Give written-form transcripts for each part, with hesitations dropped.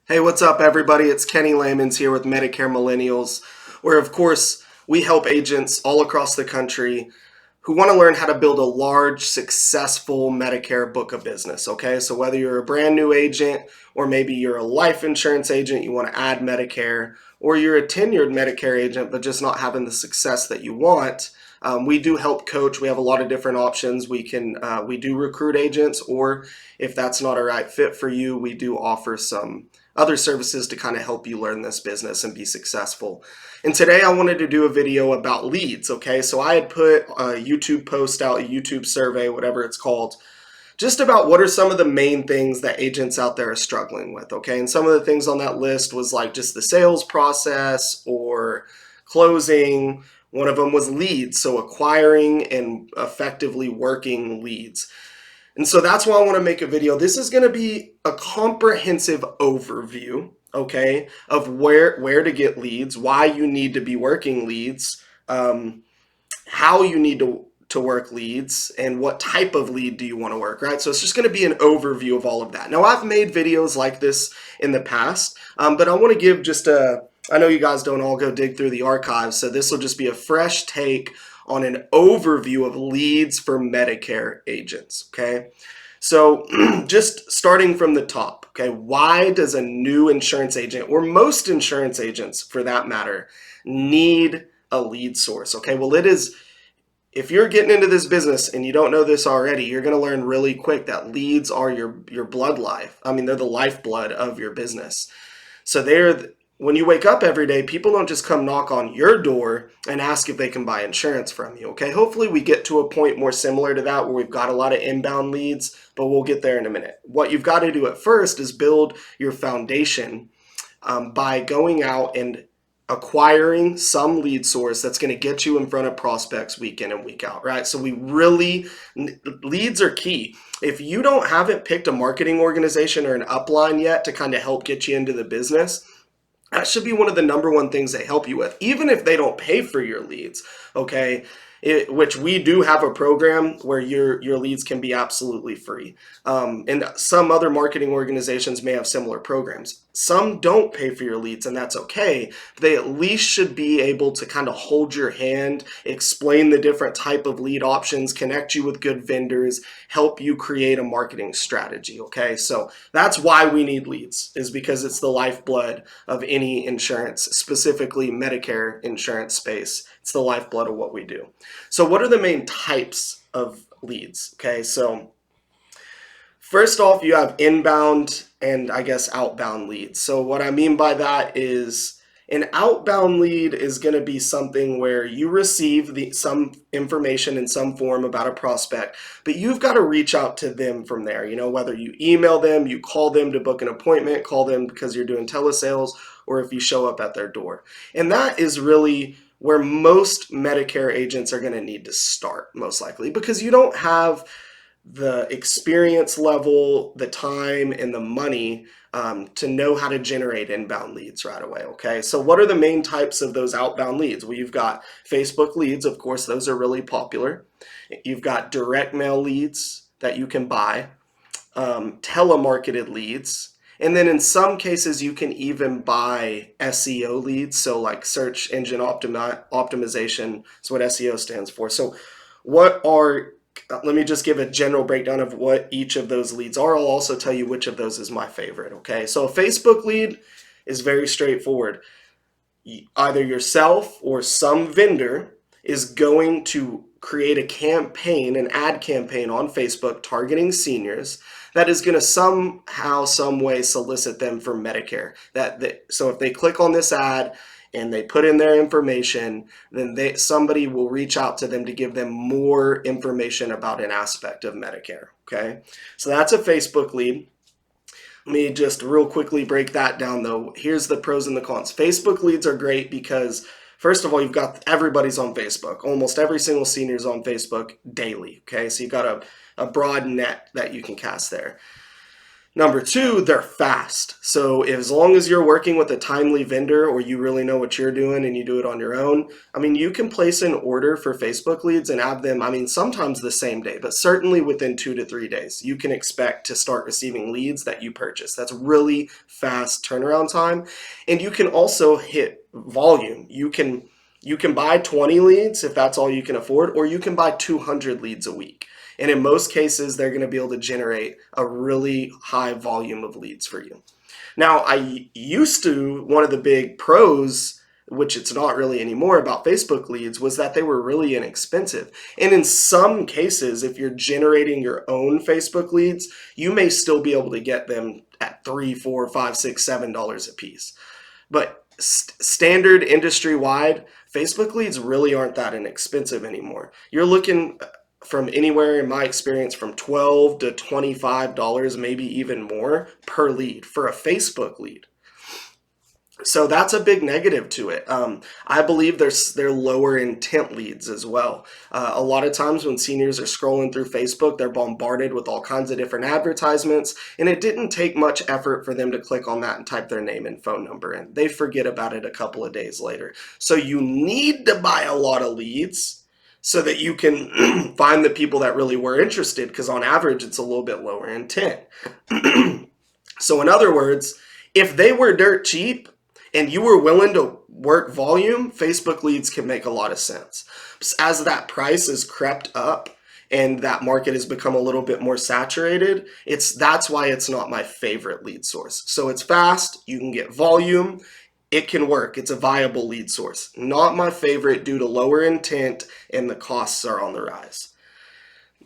Hey, what's up, everybody? It's Kenny Lamons here with Medicare Millennials, where, of course, we help agents all across the country who want to learn how to build a large, successful Medicare book of business. Okay, so whether you're a brand new agent, or maybe you're a life insurance agent, you want to add Medicare, or you're a tenured Medicare agent but just not having the success that you want, we do help coach. We have a lot of different options. We do recruit agents, or if that's not a right fit for you, we do offer some other services to kind of help you learn this business and be successful. And today I wanted to do a video about leads. Okay, so I had put a YouTube post out, a YouTube survey, whatever it's called, just about what are some of the main things that agents out there are struggling with. Okay, and some of the things on that list was like just the sales process or closing. One of them was leads, so acquiring and effectively working leads. And so that's why I want to make a video. This is going to be a comprehensive overview, okay, of where to get leads, why you need to be working leads, how you need to work leads, and what type of lead do you want to work, right? So it's just going to be an overview of all of that. Now, I've made videos like this in the past, but I want to give just I know you guys don't all go dig through the archives, so this will just be a fresh take on an overview of leads for Medicare agents, okay? So just starting from the top, okay, why does a new insurance agent, or most insurance agents for that matter, need a lead source? Okay, well, if you're getting into this business and you don't know this already, you're going to learn really quick that leads are your blood life. I mean, they're the lifeblood of your business. So when you wake up every day, people don't just come knock on your door and ask if they can buy insurance from you, okay? Hopefully we get to a point more similar to that where we've got a lot of inbound leads, but we'll get there in a minute. What you've got to do at first is build your foundation by going out and acquiring some lead source that's going to get you in front of prospects week in and week out, right? So leads are key. If you haven't picked a marketing organization or an upline yet to kind of help get you into the business, that should be one of the number one things they help you with, even if they don't pay for your leads, okay? Which we do have a program where your leads can be absolutely free. And some other marketing organizations may have similar programs. Some don't pay for your leads, and that's okay. They at least should be able to kind of hold your hand, explain the different type of lead options, connect you with good vendors, help you create a marketing strategy, okay? So that's why we need leads, is because it's the lifeblood of any insurance, specifically Medicare insurance space. It's the lifeblood of what we do. So what are the main types of leads? Okay, so first off, you have inbound and I guess outbound leads. So what I mean by that is an outbound lead is going to be something where you receive some information in some form about a prospect, but you've got to reach out to them from there. You know, whether you email them, you call them to book an appointment, call them because you're doing telesales, or if you show up at their door. And that is really where most Medicare agents are going to need to start, most likely, because you don't have the experience level, the time, and the money to know how to generate inbound leads right away, okay? So what are the main types of those outbound leads? Well, you've got Facebook leads, of course, those are really popular. You've got direct mail leads that you can buy, telemarketed leads, and then in some cases, you can even buy SEO leads. So like search engine optimization is what SEO stands for. So let me just give a general breakdown of what each of those leads are. I'll also tell you which of those is my favorite, okay? So a Facebook lead is very straightforward. Either yourself or some vendor is going to create a campaign, an ad campaign on Facebook targeting seniors that is going to somehow, some way solicit them for Medicare. So if they click on this ad and they put in their information, then somebody will reach out to them to give them more information about an aspect of Medicare, okay? So that's a Facebook lead. Let me just real quickly break that down though. Here's the pros and the cons. Facebook leads are great because first of all, you've got everybody's on Facebook. Almost every single senior is on Facebook daily, okay? So you've got a broad net that you can cast there. Number two, they're fast. So as long as you're working with a timely vendor or you really know what you're doing and you do it on your own, I mean, you can place an order for Facebook leads and have them, I mean, sometimes the same day, but certainly within 2 to 3 days, you can expect to start receiving leads that you purchase. That's really fast turnaround time. And you can also hit volume. You can buy 20 leads if that's all you can afford, or you can buy 200 leads a week. And in most cases, they're going to be able to generate a really high volume of leads for you. Now, one of the big pros, which it's not really anymore, about Facebook leads was that they were really inexpensive. And in some cases, if you're generating your own Facebook leads, you may still be able to get them at $3, $4, $5, $6, $7 a piece. But standard industry wide, Facebook leads really aren't that inexpensive anymore. You're looking from anywhere, in my experience, from $12 to $25, maybe even more per lead for a Facebook lead. So that's a big negative to it. I believe they're lower intent leads as well. A lot of times when seniors are scrolling through Facebook, they're bombarded with all kinds of different advertisements, and it didn't take much effort for them to click on that and type their name and phone number in. They forget about it a couple of days later. So you need to buy a lot of leads so that you can find the people that really were interested, because on average, it's a little bit lower intent. So in other words, if they were dirt cheap, and you were willing to work volume, Facebook leads can make a lot of sense. As that price has crept up and that market has become a little bit more saturated, that's why it's not my favorite lead source. So it's fast, you can get volume, it can work. It's a viable lead source. Not my favorite due to lower intent, and the costs are on the rise.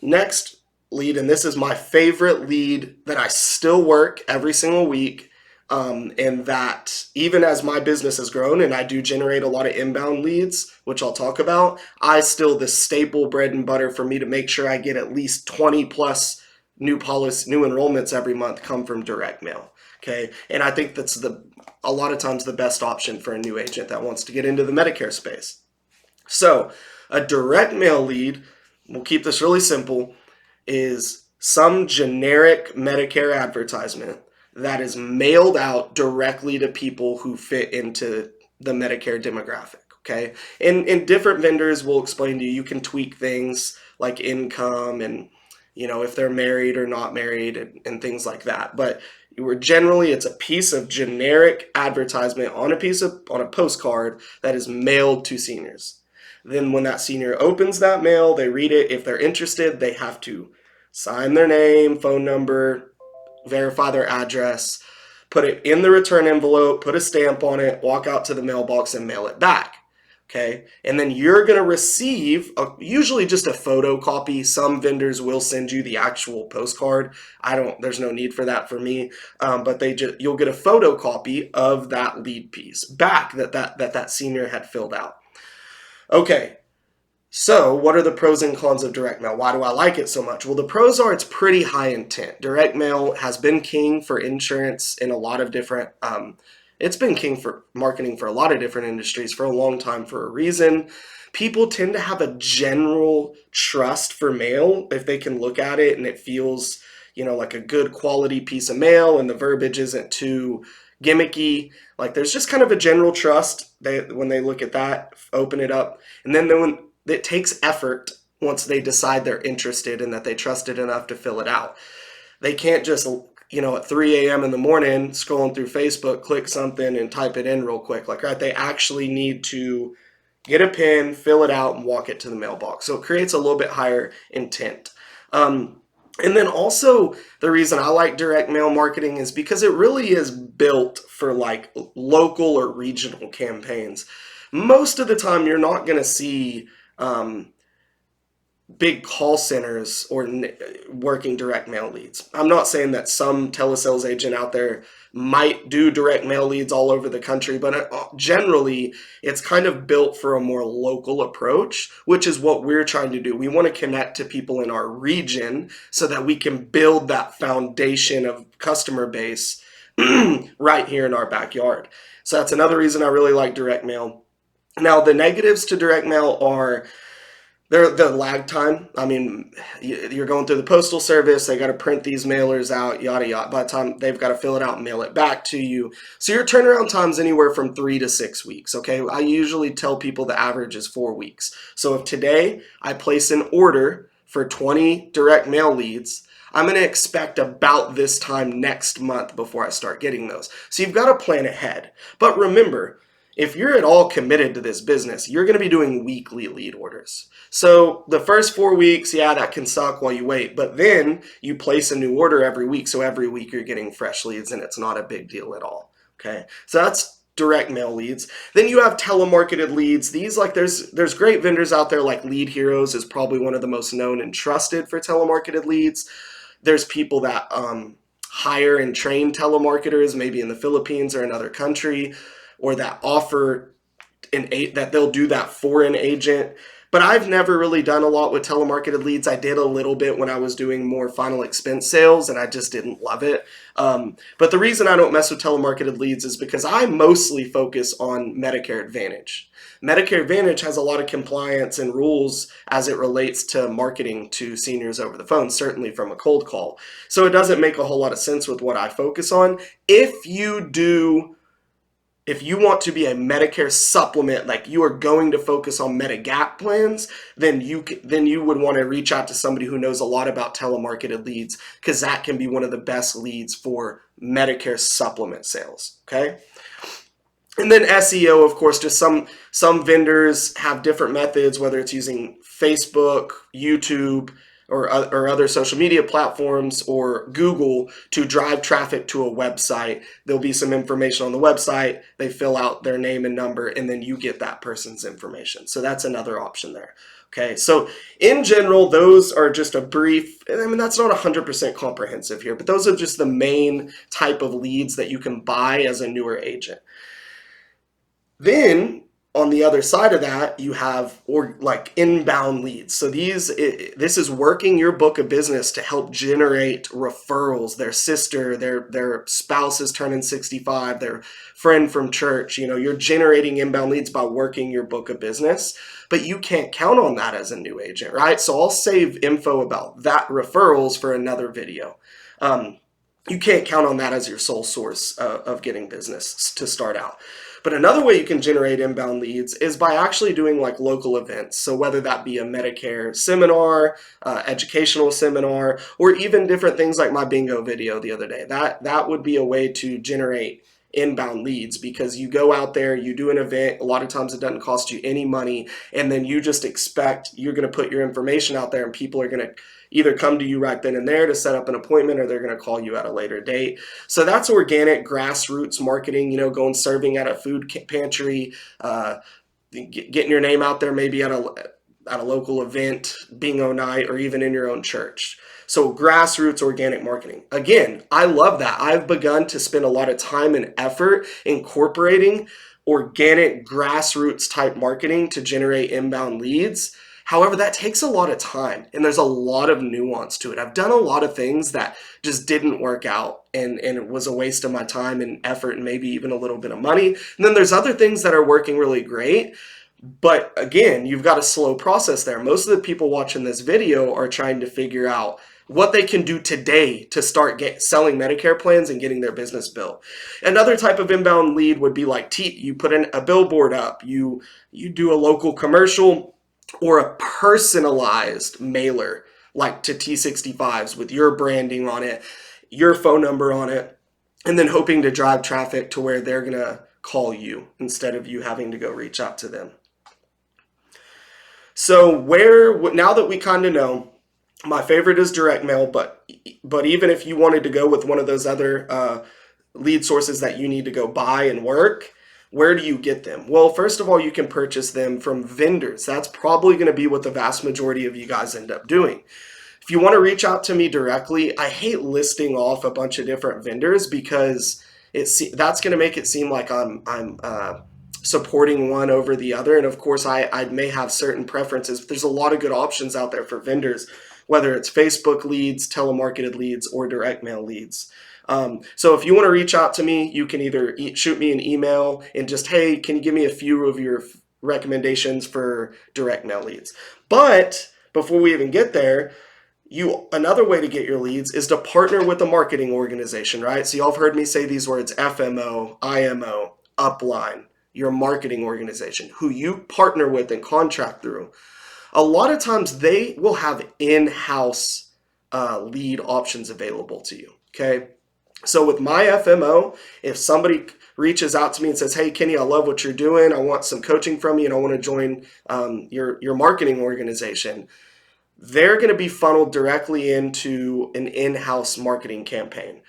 Next lead, and this is my favorite lead that I still work every single week, and that even as my business has grown and I do generate a lot of inbound leads, which I'll talk about, the staple bread and butter for me to make sure I get at least 20 plus new enrollments every month come from direct mail. Okay. And I think that's a lot of times the best option for a new agent that wants to get into the Medicare space. So a direct mail lead, we'll keep this really simple, is some generic Medicare advertisement that is mailed out directly to people who fit into the Medicare demographic, okay? And different vendors will explain to you, you can tweak things like income and, if they're married or not married and things like that. But it's a piece of generic advertisement on a postcard that is mailed to seniors. Then when that senior opens that mail, they read it. If they're interested, they have to sign their name, phone number, verify their address, put it in the return envelope, put a stamp on it, walk out to the mailbox and mail it back. Okay. And then you're going to receive usually just a photocopy. Some vendors will send you the actual postcard. There's no need for that for me. But you'll get a photocopy of that lead piece back that senior had filled out. Okay. So what are the pros and cons of direct mail? Why do I like it so much? Well, the pros are it's pretty high intent. Direct mail has been king for insurance in a lot of different, it's been king for marketing for a lot of different industries for a long time for a reason. People tend to have a general trust for mail if they can look at it and it feels, like a good quality piece of mail and the verbiage isn't too gimmicky. Like there's just kind of a general trust when they look at that, open it up. And then it takes effort once they decide they're interested and that they trust it enough to fill it out. They can't just, at 3 a.m. in the morning, scrolling through Facebook, click something and type it in real quick. They actually need to get a pen, fill it out, and walk it to the mailbox. So it creates a little bit higher intent. And then also the reason I like direct mail marketing is because it really is built for local or regional campaigns. Most of the time you're not going to see big call centers or working direct mail leads. I'm not saying that some telesales agent out there might do direct mail leads all over the country, but generally it's kind of built for a more local approach, which is what we're trying to do. We want to connect to people in our region so that we can build that foundation of customer base right here in our backyard. So that's another reason I really like direct mail. Now, the negatives to direct mail are The lag time. I mean, you're going through the postal service. They got to print these mailers out, yada yada. By the time they've got to fill it out and mail it back to you, so your turnaround time's anywhere from 3 to 6 weeks. Okay, I usually tell people the average is 4 weeks. So if today I place an order for 20 direct mail leads, I'm going to expect about this time next month before I start getting those. So you've got to plan ahead. But remember, if you're at all committed to this business, you're going to be doing weekly lead orders. So the first 4 weeks, yeah, that can suck while you wait, but then you place a new order every week. So every week you're getting fresh leads and it's not a big deal at all. Okay. So that's direct mail leads. Then you have telemarketed leads. These, like, there's great vendors out there, like Lead Heroes is probably one of the most known and trusted for telemarketed leads. There's people that hire and train telemarketers, maybe in the Philippines or another country, or that offer that they'll do that for an agent. But I've never really done a lot with telemarketed leads. I did a little bit when I was doing more final expense sales, and I just didn't love it. But the reason I don't mess with telemarketed leads is because I mostly focus on Medicare Advantage. Medicare Advantage has a lot of compliance and rules as it relates to marketing to seniors over the phone, certainly from a cold call. So it doesn't make a whole lot of sense with what I focus on. If you want to be a Medicare supplement, like you are going to focus on Medigap plans, then you would want to reach out to somebody who knows a lot about telemarketed leads, because that can be one of the best leads for Medicare supplement sales. Okay. And then SEO, of course, just some vendors have different methods, whether it's using Facebook, YouTube, or other social media platforms, or Google, to drive traffic to a website. There'll be some information on the website. They fill out their name and number, and then you get that person's information. So that's another option there. Okay, so in general, those are just a brief, I mean, that's not 100% comprehensive here, but those are just the main type of leads that you can buy as a newer agent. Then on the other side of that, you have like inbound leads. So this is working your book of business to help generate referrals. Their sister, their spouse is turning 65, their friend from church. You're generating inbound leads by working your book of business, but you can't count on that as a new agent, right? So I'll save info about that referrals for another video. You can't count on that as your sole source of getting business to start out. But another way you can generate inbound leads is by actually doing like local events. So whether that be a Medicare seminar, educational seminar, or even different things like my bingo video the other day, that would be a way to generate inbound leads, because you go out there, you do an event, a lot of times it doesn't cost you any money, and then you just expect you're going to put your information out there and people are going to either come to you right then and there to set up an appointment, or they're going to call you at a later date. So that's organic grassroots marketing, going serving at a food pantry, getting your name out there maybe at a local event, bingo night, or even in your own church. So grassroots organic marketing. Again, I love that. I've begun to spend a lot of time and effort incorporating organic grassroots type marketing to generate inbound leads. However, that takes a lot of time, and there's a lot of nuance to it. I've done a lot of things that just didn't work out, and it was a waste of my time and effort, and maybe even a little bit of money. And then there's other things that are working really great. But again, you've got a slow process there. Most of the people watching this video are trying to figure out what they can do today to start selling Medicare plans and getting their business built. Another type of inbound lead would be like you put in a billboard up, you do a local commercial, or a personalized mailer like to T65s with your branding on it, your phone number on it, and then hoping to drive traffic to where they're going to call you instead of you having to go reach out to them. So now that we kind of know, my favorite is direct mail, but even if you wanted to go with one of those other lead sources that you need to go buy and work, where do you get them? Well, first of all, you can purchase them from vendors. That's probably going to be what the vast majority of you guys end up doing. If you want to reach out to me directly, I hate listing off a bunch of different vendors, because that's going to make it seem like I'm supporting one over the other. And of course, I may have certain preferences, but there's a lot of good options out there for vendors, whether it's Facebook leads, telemarketed leads, or direct mail leads. So if you want to reach out to me, you can either shoot me an email and just, hey, can you give me a few of your recommendations for direct mail leads. But before we even get there, another way to get your leads is to partner with a marketing organization, right? So y'all have heard me say these words: FMO, IMO, upline, your marketing organization, who you partner with and contract through. A lot of times they will have in-house lead options available to you, okay? So with my FMO, if somebody reaches out to me and says, hey, Kenny, I love what you're doing, I want some coaching from you, and I want to join your marketing organization, they're going to be funneled directly into an in-house marketing campaign.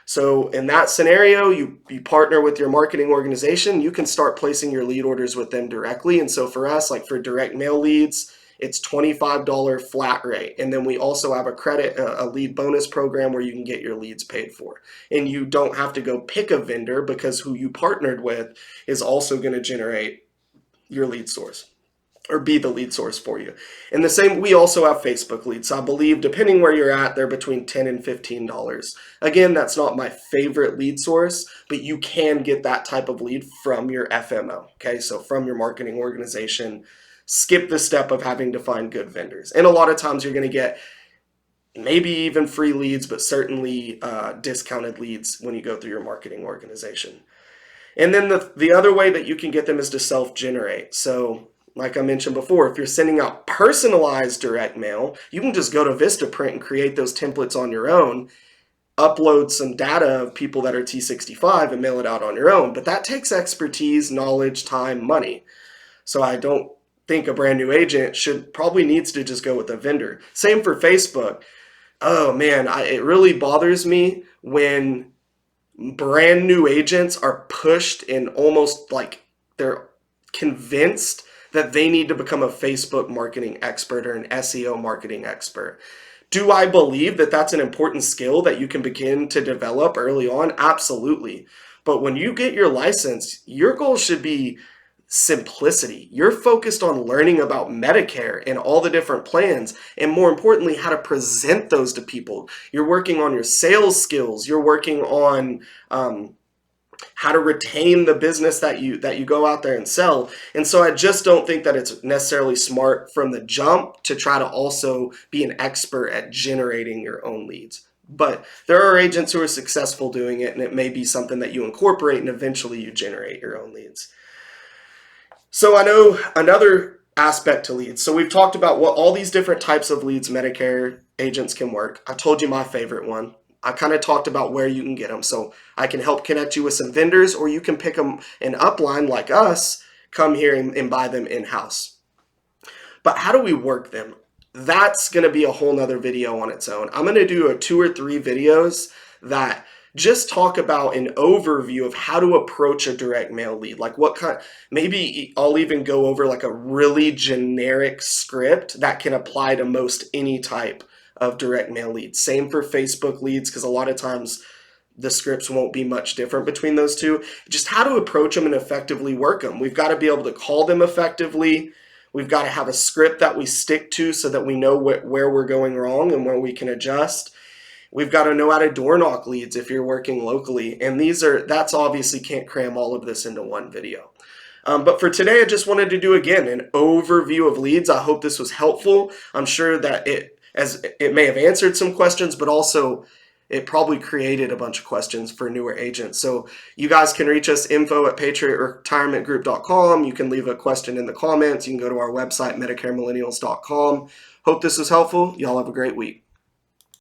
So in that scenario, you partner with your marketing organization, you can start placing your lead orders with them directly. And so for us, like for direct mail leads, it's $25 flat rate. And then we also have a lead bonus program where you can get your leads paid for. And you don't have to go pick a vendor, because who you partnered with is also going to generate your lead source, or be the lead source for you. And the same, we also have Facebook leads. So I believe, depending where you're at, they're between $10 and $15. Again, that's not my favorite lead source, but you can get that type of lead from your FMO. Okay, so from your marketing organization. Skip the step of having to find good vendors. And a lot of times you're going to get maybe even free leads, but certainly discounted leads when you go through your marketing organization. And then the other way that you can get them is to self-generate. So like I mentioned before, if you're sending out personalized direct mail, you can just go to Vistaprint and create those templates on your own, upload some data of people that are T65 and mail it out on your own. But that takes expertise, knowledge, time, money. So I don't think a brand new agent probably needs to just go with a vendor. Same for Facebook. Oh man, it really bothers me when brand new agents are pushed and almost like they're convinced that they need to become a Facebook marketing expert or an SEO marketing expert. Do I believe that that's an important skill that you can begin to develop early on? Absolutely. But when you get your license, your goal should be simplicity. You're focused on learning about Medicare and all the different plans, and more importantly, how to present those to people. You're working on your sales skills. You're working on how to retain the business that you go out there and sell. And so I just don't think that it's necessarily smart from the jump to try to also be an expert at generating your own leads. But there are agents who are successful doing it, and it may be something that you incorporate and eventually you generate your own leads. So I know another aspect to leads. So we've talked about what all these different types of leads Medicare agents can work. I told you my favorite one. I kind of talked about where you can get them. So I can help connect you with some vendors, or you can pick them an upline like us, come here and buy them in-house. But how do we work them? That's going to be a whole nother video on its own. I'm going to do 2 or 3 videos that just talk about an overview of how to approach a direct mail lead. Like what kind, maybe I'll even go over like a really generic script that can apply to most any type of direct mail leads. Same for Facebook leads, because a lot of times the scripts won't be much different between those two. Just how to approach them and effectively work them. We've got to be able to call them effectively. We've got to have a script that we stick to so that we know where we're going wrong and where we can adjust. We've got to know how to door knock leads if you're working locally. And that's obviously can't cram all of this into one video. But for today, I just wanted to do, again, an overview of leads. I hope this was helpful. I'm sure that it may have answered some questions, but also it probably created a bunch of questions for newer agents. So you guys can reach us, info@patriotretirementgroup.com. You can leave a question in the comments. You can go to our website, medicaremillennials.com. Hope this was helpful. Y'all have a great week.